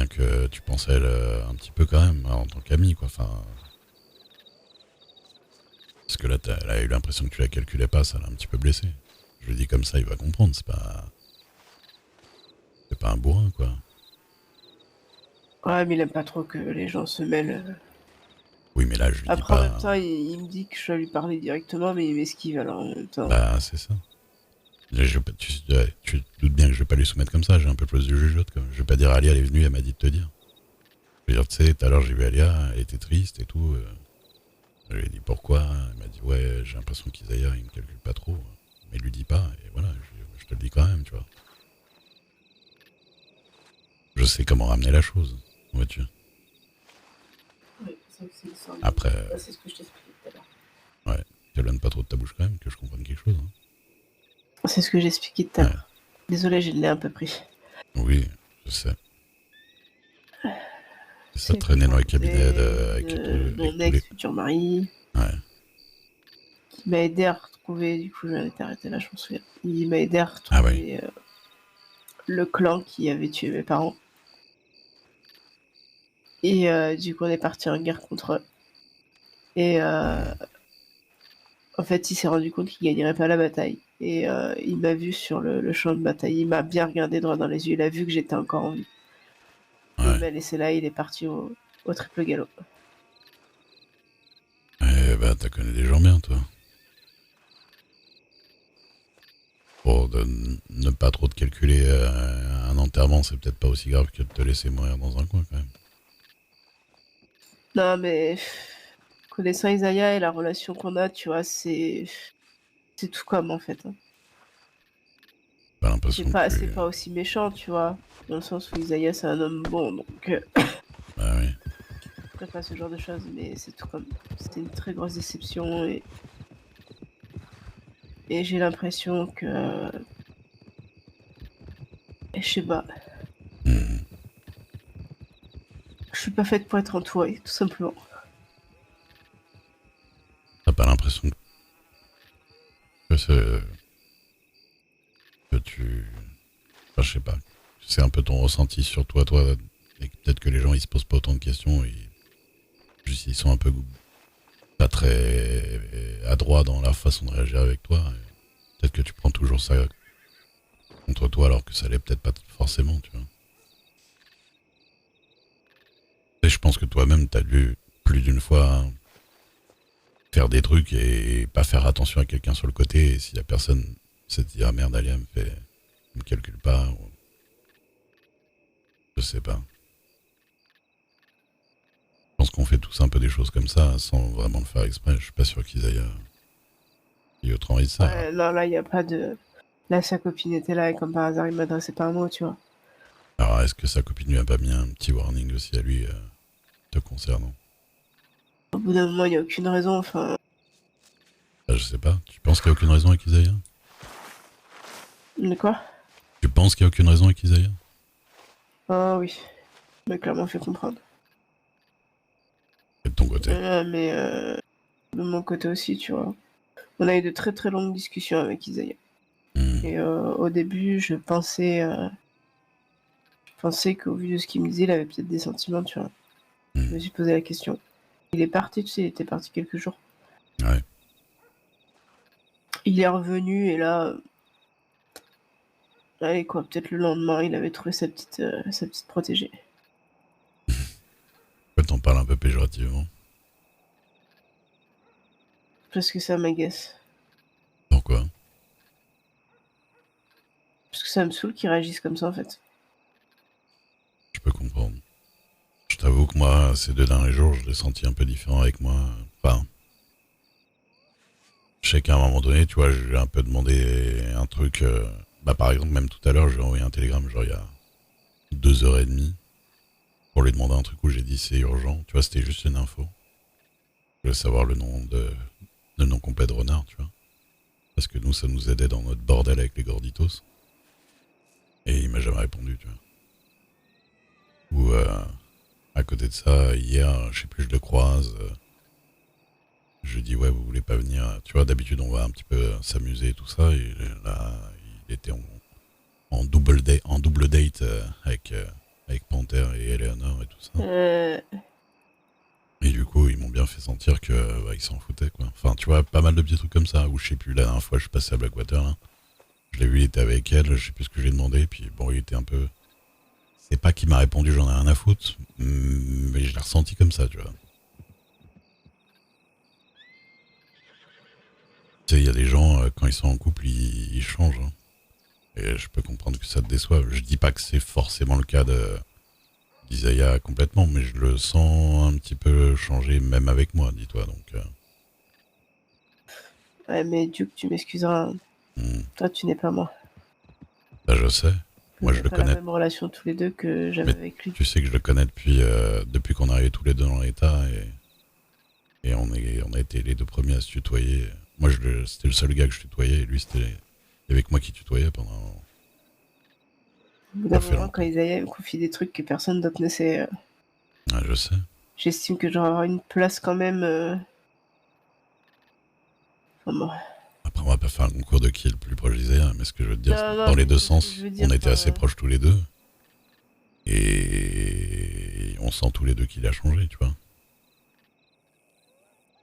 bien que tu penses à elle un petit peu quand même, en tant qu'ami, quoi. Enfin, parce que là, elle a eu l'impression que tu la calculais pas, ça l'a un petit peu blessé. Je le dis comme ça, il va comprendre, c'est pas un bourrin, quoi. Ouais, mais il aime pas trop que les gens se mêlent. Oui, mais là, je lui dis Après, en même pas. temps, il me dit que je dois lui parler directement, mais il m'esquive alors en même temps. Bah, c'est ça. Tu te doutes bien que je vais pas lui soumettre comme ça, j'ai un peu plus de jugeote, quoi. Je vais pas dire Alia, elle est venue, elle m'a dit de te dire. Je veux dire, tu sais, tout à l'heure, j'ai vu Alia, elle était triste et tout. Je lui ai dit pourquoi. Elle m'a dit, ouais, j'ai l'impression qu'Isaiah, il me calcule pas trop. Mais il lui dit pas, et voilà, je te le dis quand même, tu vois. Je sais comment ramener la chose, vois-tu. Ouais, c'est vrai que c'est l'histoire de... Après, Bah, c'est ce que je t'expliquais tout à l'heure. ouais, t'éloignes pas trop de ta bouche quand même, que je comprenne quelque chose. Hein. C'est ce que j'expliquais tout à Ouais, l'heure. Désolé, je l'ai un peu pris. oui, je sais. C'est ça, C'est que je traîner dans les cabinets racontais de avec mon tous les... ex-futur mari, Ouais, qui m'a aidé à retrouver, du coup, j'en étais arrêté là, je m'en souviens. Il m'a aidé à ah ouais, retrouver le clan qui avait tué mes parents. Et du coup, on est parti en guerre contre eux. Et en fait, il s'est rendu compte qu'il gagnerait pas la bataille. Et il m'a vu sur le champ de bataille. Il m'a bien regardé droit dans les yeux. Il a vu que j'étais encore en vie. Et il ouais. m'a laissé là. Il est parti au triple galop. Eh bah, t'as connu des gens bien, toi. Pour ne pas trop te calculer un enterrement, c'est peut-être pas aussi grave que de te laisser mourir dans un coin, quand même. Non, mais connaissant Isaiah et la relation qu'on a, tu vois, c'est tout comme en fait. Hein. J'ai C'est l'impression que pas, c'est tu... pas aussi méchant, tu vois. Dans le sens où Isaiah, c'est un homme bon. Donc, Bah oui. je ferais pas ce genre de choses. Mais c'est tout comme. C'était une très grosse déception. Et j'ai l'impression que. Je sais pas. Hmm. Je suis pas faite pour être entourée, tout simplement. T'as pas l'impression que que tu... Enfin, je sais pas. C'est un peu ton ressenti sur toi, et peut-être que les gens, ils se posent pas autant de questions, et juste, ils sont un peu pas très adroits dans leur façon de réagir avec toi. Et peut-être que tu prends toujours ça contre toi, alors que ça l'est peut-être pas forcément, tu vois. Et je pense que toi-même, t'as dû plus d'une fois faire des trucs et pas faire attention à quelqu'un sur le côté. Et si la personne se dit ah merde, Alia me calcule pas, ou je sais pas. Je pense qu'on fait tous un peu des choses comme ça sans vraiment le faire exprès. Je suis pas sûr qu'ils aillent y autre envie de ça. Ouais, non, là, il n'y a pas de. Là, sa copine était là et comme par hasard, il m'adressait pas un mot, tu vois. Alors est-ce que sa copine lui a pas mis un petit warning aussi à lui te concernant? Au bout d'un moment, il n'y a aucune raison. Enfin, Je sais pas. Tu penses qu'il y a aucune raison avec Isaiah? de quoi? Tu penses qu'il y a aucune raison avec Isaiah? Ah oui, il m'a clairement fait comprendre. Et de ton côté? Mais de mon côté aussi, tu vois. On a eu de très très longues discussions avec Isaiah. Hmm, Et au début, je pensais qu'au vu de ce qu'il me disait, il avait peut-être des sentiments, tu vois. Je me hmm. suis posé la question. Il est parti, tu sais, il était parti quelques jours. Ouais. Il est revenu et là, allez quoi, peut-être le lendemain, il avait trouvé sa petite protégée. Pourquoi t'en parles un peu péjorativement? Parce que ça m'agace. Pourquoi? Parce que ça me saoule qu'ils réagissent comme ça, en fait. Je peux comprendre. Je t'avoue que moi, ces 2 derniers jours, je l'ai senti un peu différent avec moi. Enfin, je sais qu'à un moment donné, tu vois, je lui ai un peu demandé un truc. Bah, par exemple, même tout à l'heure, je lui ai envoyé un télégramme, genre il y a 2 heures et demie, pour lui demander un truc où j'ai dit c'est urgent. Tu vois, c'était juste une info. Je voulais savoir le nom complet de Renard, tu vois. Parce que nous, ça nous aidait dans notre bordel avec les gorditos. Et il m'a jamais répondu, tu vois. Ou à côté de ça, hier, je sais plus, je le croise. Je lui dis ouais, vous voulez pas venir. Tu vois, d'habitude, on va un petit peu s'amuser et tout ça. Et là, il était en double date avec. avec Panther et Eleanor et tout ça. Euh, Et du coup, ils m'ont bien fait sentir que ils s'en foutaient, quoi. Enfin, tu vois, pas mal de petits trucs comme ça, où je sais plus, la dernière fois, je suis passé à Blackwater, là. Je l'ai vu, il était avec elle, je sais plus ce que j'ai demandé, puis bon, il était un peu... C'est pas qu'il m'a répondu, j'en ai rien à foutre, mais je l'ai ressenti comme ça, tu vois. Tu sais, il y a des gens, quand ils sont en couple, ils changent, hein. Et je peux comprendre que ça te déçoive. Je dis pas que c'est forcément le cas d'Isaiah complètement, mais je le sens un petit peu changer, même avec moi, dis-toi, donc... ouais, mais Duke, tu m'excuseras. Toi, tu n'es pas moi. Ça, je sais. Moi, je le pas la connais. même relation tous les deux que j'avais avec lui. Tu sais que je le connais depuis qu'on est arrivés tous les deux dans l'état et on a été les deux premiers à se tutoyer. Moi, c'était le seul gars que je tutoyais et lui, c'était avec moi qui tutoyait pendant... Au bout d'un moment, quand Isaiah me confie des trucs que personne d'autre ne sait, Ah, je sais. j'estime que j'aurai une place quand même. Enfin, bon. Après, on va pas faire un concours de qui est le plus proche d'Isaiah, mais ce que je veux te dire, Non, dans les deux sens, dire, on était assez proches tous les deux. Et on sent tous les deux qu'il a changé, tu vois.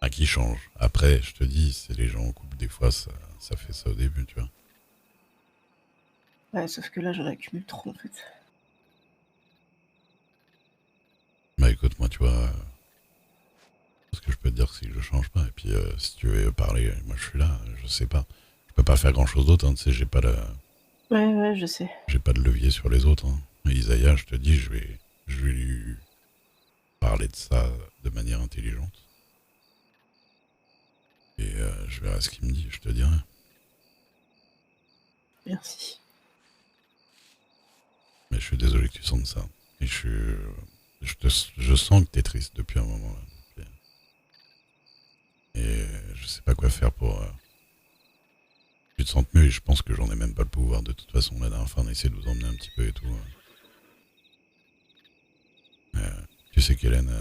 Ah, qui change. Après, je te dis, c'est les gens en couple, des fois, ça fait ça au début, tu vois. Ouais, sauf que là, j'en accumule trop, en fait. Bah écoute, moi, tu vois, ce que je peux te dire, c'est que je change pas. Et puis, si tu veux parler, moi, je suis là, je sais pas. Je peux pas faire grand-chose d'autre, hein, tu sais, j'ai pas de... Ouais, je sais. J'ai pas de levier sur les autres, hein. Mais Isaiah, je te dis, je vais lui parler de ça de manière intelligente. Et je verrai ce qu'il me dit, je te dirai. Merci. Mais je suis désolé que tu sentes ça. Et je sens que t'es triste depuis un moment. Là. Et je sais pas quoi faire pour que tu te sentes mieux. Et je pense que j'en ai même pas le pouvoir. De toute façon, la dernière fois, on a essayé de vous emmener un petit peu et tout. Tu sais qu'Hélène,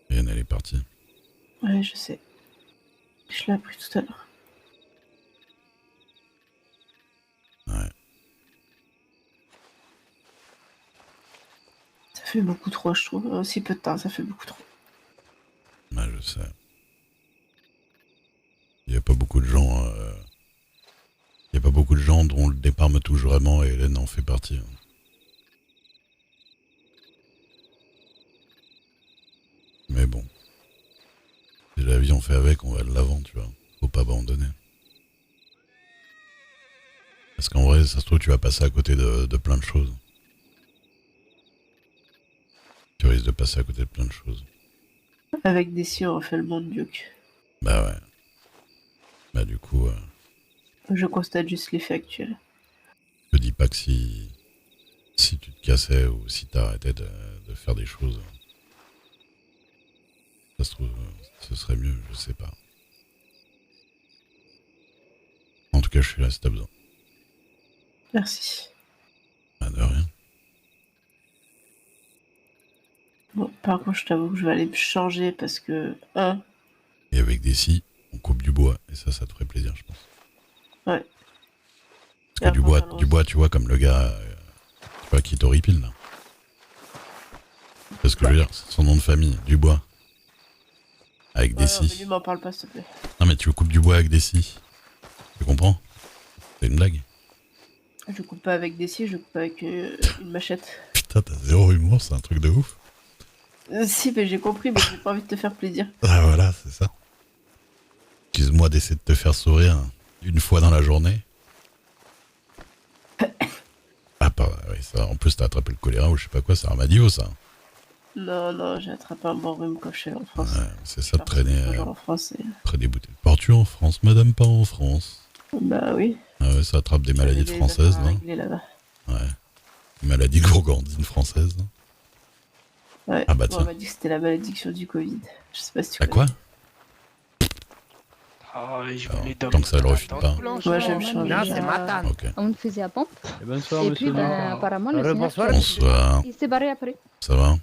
elle est partie. Ouais, je sais. Je l'ai appris tout à l'heure. Ouais. Ça fait beaucoup trop, je trouve. Aussi peu de temps, ça fait beaucoup trop. Ouais, je sais. Il n'y a pas beaucoup de gens... Il n'y a pas beaucoup de gens dont le départ me touche vraiment et Hélène en fait partie. Mais bon. Si la vie on fait avec, on va de l'avant, tu vois. Faut pas abandonner. Parce qu'en vrai, ça se trouve, tu vas passer à côté de plein de choses. Tu risques de passer à côté de plein de choses. Avec des si, on refait le monde, Duke. Bah ouais. Bah du coup... Je constate juste les faits actuels. Je te dis pas que si tu te cassais ou si t'arrêtais de faire des choses, ça se trouve, ce serait mieux, je sais pas. En tout cas, je suis là si t'as besoin. Merci. Bah de rien. Bon, par contre, je t'avoue que je vais aller me changer parce que... Et avec des scies, on coupe du bois. Et ça te ferait plaisir, je pense. Ouais. Parce que du bois, tu vois, comme le gars, tu vois, qui t'horripile, là. C'est ce que je veux dire, c'est son nom de famille, du bois. Avec des scies. Mais lui m'en parle pas, s'il te plaît. Non, mais tu coupes du bois avec des scies. Tu comprends? C'est une blague. Je coupe pas avec des scies, je coupe avec une machette. Putain, t'as zéro humour, c'est un truc de ouf. Si, mais j'ai compris, mais j'ai pas envie de te faire plaisir. Ah voilà, c'est ça. Excuse-moi d'essayer de te faire sourire une fois dans la journée. Ah, oui, ça, en plus t'as attrapé le choléra ou je sais pas quoi, c'est Armadillo ça. Non, j'ai attrapé un bon rhume quand je suis allé en France. Ouais, c'est ça de traîner en France près des bouteilles. Pars-tu en France, madame, pas en France? Bah oui. Ah ouais, ça attrape des maladies de françaises, non? Ouais. Des maladies gourgandines françaises, non? Ouais, ah bah tiens. On m'a dit que c'était la malédiction du Covid. Je sais pas si tu connais. Quoi? Tant que ça le refile pas. Moi je vais me changer. Non, c'est Matane. Okay. On le faisait à pompe. Bonsoir, et monsieur. puis, apparemment, le Bonsoir. il s'est barré après. Ça va?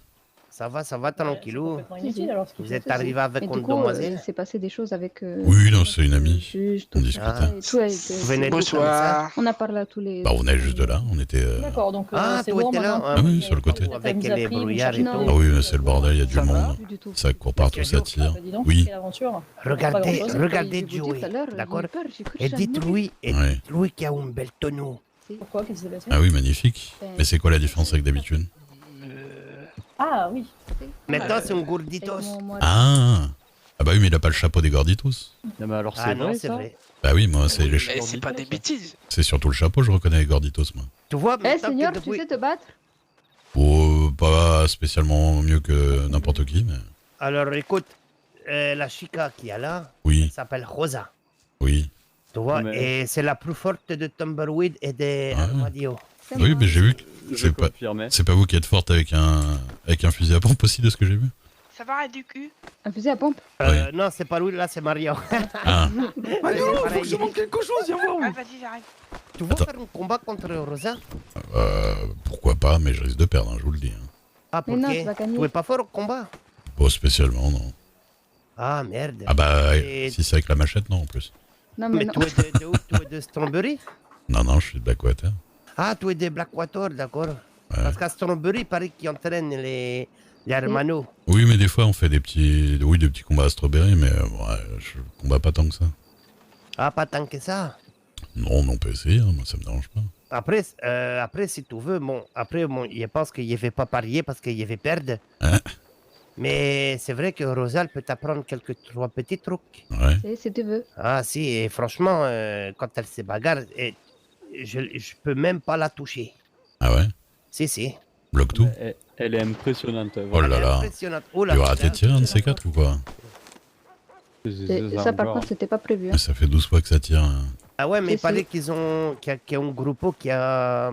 Ça va, tranquillou. C'est complètement inutile alors ce qu'il Vous fait. êtes arrivé avec Et une du coup, demoiselle? il s'est passé des choses avec. Oui, non, c'est une amie. Juge, On tout discutait. ça. Et tout a été- Vous venez d'où comme ça? Bonsoir. On a parlé à tous les. Bah, on est juste de là, on était. D'accord, donc Ah, c'est toi, bon t'es là, maintenant. Ah oui, sur le côté. Avec les brouillards et Non. tout. Ah oui, mais c'est le bordel, il y a du Ça va monde. Plus du tout. Ça court partout, ça tire. Bah, dis donc, Oui. quelle aventure. Regardez, Pas grand-chose. regardez Je vous dis Joey, tout à l'heure, j'ai d'accord? eu peur, j'ai cru que Et j'allais mourir. Ouais. dites-lui qu'il y a un bel tonneau. Pourquoi? Qu'est-ce qui s'est passé? Ah oui, magnifique. Mais c'est quoi la différence avec d'habitude? Ah oui. Maintenant, c'est un Et gourditos. moi, Ah bah oui, mais il a pas le chapeau des gorditos. Non, mais alors Ah c'est non, vrai c'est ça vrai. Bah oui, moi, c'est les Mais c'est pas des bêtises. c'est surtout le chapeau, je reconnais les gorditos, moi. Tu vois, Eh, maintenant Seigneur, que tu depuis- sais te battre? Oh, pas spécialement mieux que n'importe qui, mais Alors écoute, la chica qui est là, oui, elle s'appelle Rosa. oui. Tu vois, Mais- et c'est la plus forte de Tumbleweed et de Ah. Armadillo. C'est Oui, moi. mais j'ai vu que Je c'est pas, confirmais. c'est pas vous qui êtes forte avec un fusil à pompe aussi, de ce que j'ai vu. Ça va, du cul? Un fusil à pompe? Non, c'est pas lui, là, c'est Mario. Ah, Ah non, faut que je montre quelque chose, viens voir. Ah, vas-y, j'arrive. Tu veux Attends. faire un combat contre Rosa? pourquoi pas, mais je risque de perdre, hein, je vous le dis. hein. Ah, Mais non, pourquoi? tu vas gagner. Tu es pas fort au combat? Pas spécialement, non. Ah, merde. Ah bah, Et- si c'est avec la machette, non, en plus. Non, mais Mais non. tu es de où? Tu es de Strawberry? Non, non, je suis de Blackwater. Ah, tu es de Blackwater, d'accord. Parce qu'à Strawberry, il paraît qu'ils entraînent les hermanos. Oui, mais des fois, on fait des petits combats à strawberry, mais bon, je combats pas tant que ça. Ah, pas tant que ça. Non, mais on peut essayer, hein, moi, ça me dérange pas. Après, si tu veux, je pense qu'il ne fait pas parier parce qu'il veut perdre. Hein? Mais c'est vrai que Rosal peut t'apprendre trois petits trucs. Ouais. Si tu veux. Ah si, et franchement, quand elle se bagarre, je peux même pas la toucher. Ah ouais? Si. Bloque tout? Elle est impressionnante. Oh là là. Impressionnante. Oh Il là va là. rater de tirer un de ces quatre ou quoi? Ça, par contre, c'était pas prévu. hein. Mais ça fait 12 fois que ça tire. hein. Ah ouais, mais il Si, paraît si. qu'il y a un groupe qui a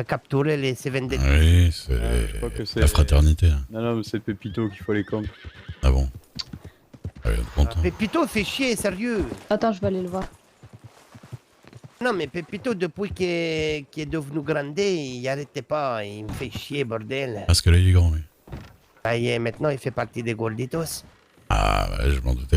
capturé les Seven Dead. Oui, c'est je crois que c'est- la fraternité. hein. Non, mais c'est Pépito qu'il faut les contre. Ah bon? Ah, il est content. Pépito fait chier, sérieux. Attends, je vais aller le voir. Non, mais Pépito, depuis qu'il est devenu grandé, il arrêtait pas. Il me fait chier, bordel. Parce que là, il est grand, lui. Ah, maintenant, il fait partie des Gorditos. Ah, ouais, je m'en doutais.